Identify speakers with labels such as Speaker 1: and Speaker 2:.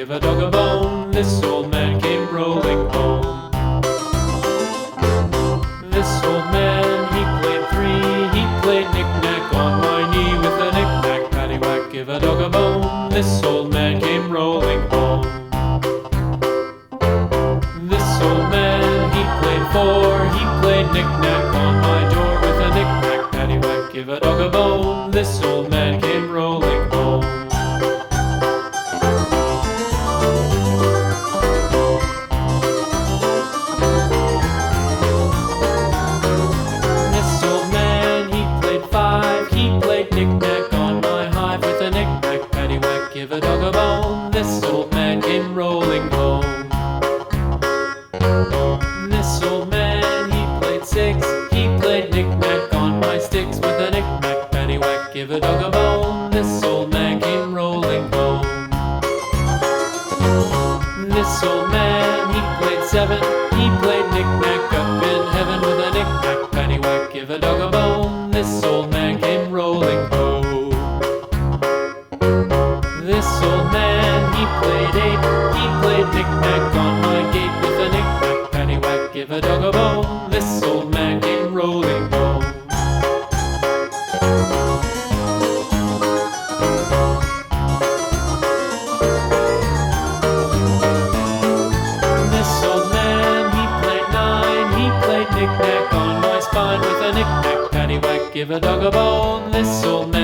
Speaker 1: give a dog a bone. This old man came rolling home. This old man, he played three. He played knick-knack on my knee with a knick-knack, paddywhack, give a dog a bone. This old man came rolling home. This old man, he played four. He played knick-knack on my door with a knick-knack, paddywhack, give a dog a bone. This old man came rolling home. This old man, he played five. He played knick-knack on my hive with a knick-knack, paddywhack, give a dog a bone. This old man came rolling home. This old man, he played six. He played knick-knack on my sticks with a knick-knack, paddywhack, give a dog a bone. This old man came rolling home. This old man, he played seven. He played knick-knack up in heaven with a knick-knack, paddywhack, give a dog a bone. This old man came rolling home. This old man, he played eight. He played knick-knack on my gate with a knick-knack, paddywhack, give a dog a bone. This old man came rolling home. This old man, he played nine. He played knick-knack on my spine with a knick-knack, paddywhack, give a dog a bone. This old man